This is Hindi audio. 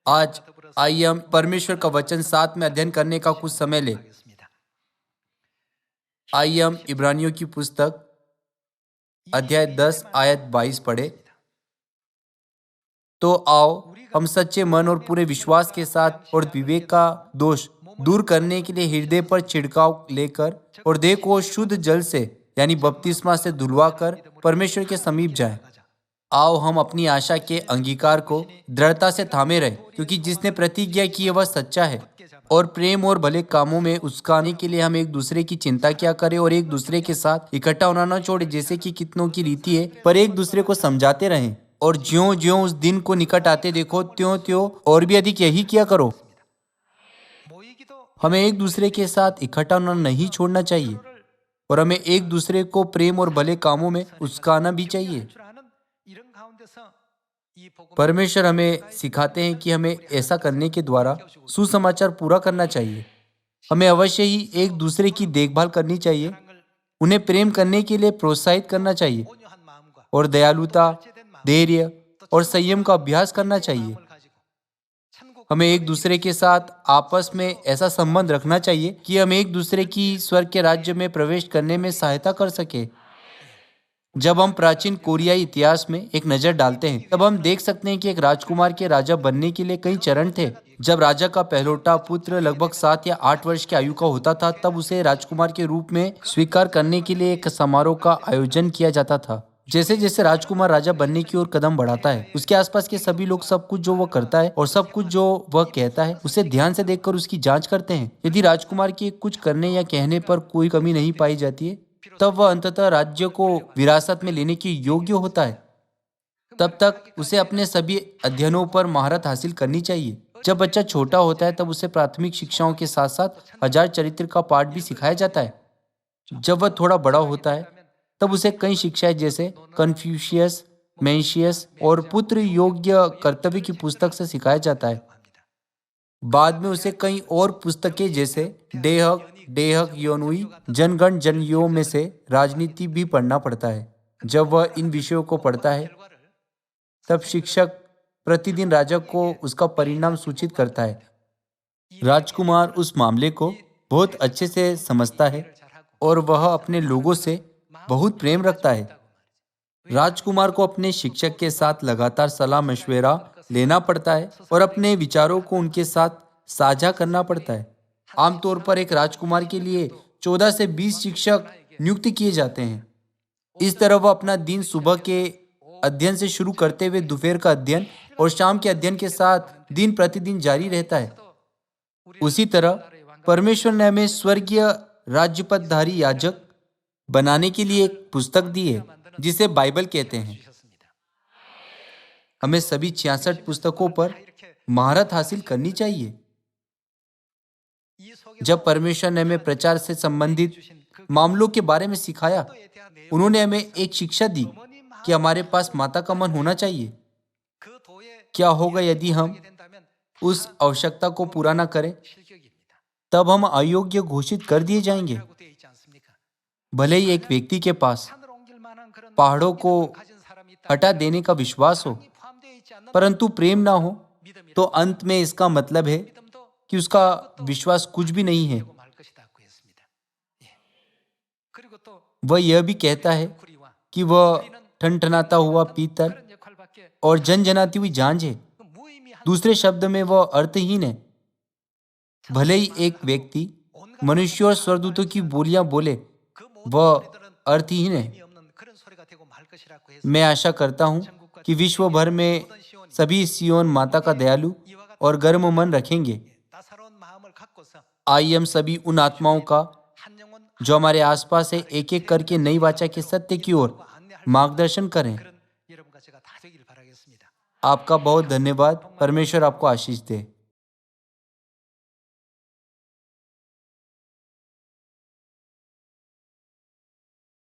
आज आइए हम परमेश्वर का वचन साथ में अध्ययन करने का कुछ समय ले। आइए हम इब्रानियों की पुस्तक अध्याय 10 आयत 22 पढ़े। तो आओ हम सच्चे मन और पूरे विश्वास के साथ और विवेक का दोष दूर करने के लिए हृदय पर छिड़काव लेकर और देह को शुद्ध जल से यानी बपतिस्मा से धुलवा कर परमेश्वर के समीप जाएं। आओ हम अपनी आशा के अंगीकार को दृढ़ता से थामे रहें, क्योंकि जिसने प्रतिज्ञा की है वह सच्चा है। और प्रेम और भले कामों में उस्काने के लिए हम एक दूसरे की चिंता क्या करें और एक दूसरे के साथ इकट्ठा होना न छोड़े, जैसे कि कितनों की रीति है, पर एक दूसरे को समझाते रहें। और ज्यों ज्यों उस दिन को निकट आते देखो, त्यों त्यों और भी अधिक यही किया करो। हमें एक दूसरे के साथ इकट्ठा होना नहीं छोड़ना चाहिए और हमें एक दूसरे को प्रेम और भले कामों में उस्काना भी चाहिए। परमेश्वर हमें सिखाते हैं कि हमें ऐसा करने के द्वारा सुसमाचार पूरा करना चाहिए। हमें अवश्य ही एक दूसरे की देखभाल करनी चाहिए, उन्हें प्रेम करने के लिए प्रोत्साहित करना चाहिए और दयालुता, धैर्य और संयम का अभ्यास करना चाहिए। हमें एक दूसरे के साथ आपस में ऐसा संबंध रखना चाहिए कि हम एक दूसरे की स्वर्ग के राज्य में प्रवेश करने में सहायता कर सके। जब हम प्राचीन कोरियाई इतिहास में एक नजर डालते हैं, तब हम देख सकते हैं कि एक राजकुमार के राजा बनने के लिए कई चरण थे। जब राजा का पहलौठा पुत्र लगभग 7 या 8 वर्ष की आयु का होता था, तब उसे राजकुमार के रूप में स्वीकार करने के लिए एक समारोह का आयोजन किया जाता था। जैसे जैसे राजकुमार राजा बनने की ओर कदम बढ़ाता है, उसके आसपास के सभी लोग सब कुछ जो वह करता है और सब कुछ जो वह कहता है उसे ध्यान से देखकर उसकी जांच करते हैं। यदि राजकुमार के कुछ करने या कहने पर कोई कमी नहीं पाई जाती है, तब वह अंततः राज्य को विरासत में लेने के योग्य होता है। तब तक उसे अपने सभी अध्ययनों पर महारत हासिल करनी चाहिए। जब बच्चा छोटा होता है, तब उसे प्राथमिक शिक्षाओं के साथ साथ 1000 चरित्र का पाठ भी सिखाया जाता है। जब वह थोड़ा बड़ा होता है, तब उसे कई शिक्षाएं जैसे कन्फ्यूशियस, मेंशियस और पुत्र योग्य कर्तव्य की पुस्तक से सिखाया जाता है। बाद में उसे कई और पुस्तकें जैसे डेहक डेहक योनुई, जनगण जनयो में से राजनीति भी पढ़ना पड़ता है। जब वह इन विषयों को पढ़ता है, तब शिक्षक प्रतिदिन राजा को उसका परिणाम सूचित करता है। राजकुमार उस मामले को बहुत अच्छे से समझता है और वह अपने लोगों से बहुत प्रेम रखता है। राजकुमार को अपने शिक्षक के साथ लगातार सलाह मशवरा लेना पड़ता है और अपने विचारों को उनके साथ साझा करना पड़ता है। आमतौर पर एक राजकुमार के लिए 14 से 20 शिक्षक नियुक्त किए जाते हैं। इस तरह वह अपना दिन सुबह के अध्ययन से शुरू करते हुए दोपहर का अध्ययन और शाम के अध्ययन के साथ दिन प्रतिदिन जारी रहता है। उसी तरह परमेश्वर ने हमें स्वर्गीय राज्यपदधारी याजक बनाने के लिए एक पुस्तक दी है, जिसे बाइबल कहते हैं। हमें सभी 66 पुस्तकों पर महारत हासिल करनी चाहिए। जब परमेश्वर ने हमें प्रचार से संबंधित मामलों के बारे में सिखाया, उन्होंने हमें एक शिक्षा दी कि हमारे पास माता का मन होना चाहिए। क्या होगा यदि हम उस आवश्यकता को पूरा न करें? तब हम अयोग्य घोषित कर दिए जाएंगे। भले ही एक व्यक्ति के पास पहाड़ों को हटा देने का विश्वास हो, परंतु प्रेम ना हो, तो अंत में इसका मतलब है कि उसका विश्वास कुछ भी नहीं है। वह यह भी कहता है कि वह ठनठनाता हुआ पीतल और झनझनाती हुई झांझ है। दूसरे शब्द में वह अर्थहीन है। भले ही एक व्यक्ति मनुष्य और स्वर्गदूतों की बोलियां बोले, वह अर्थहीन है। मैं आशा करता हूं कि विश्व भर में सभी सियोन माता का दयालु और गर्म मन रखेंगे। आइए हम सभी उन आत्माओं का जो हमारे आसपास है एक एक करके नई वाचा के सत्य की ओर मार्गदर्शन करें। आपका बहुत धन्यवाद। परमेश्वर आपको आशीष दे।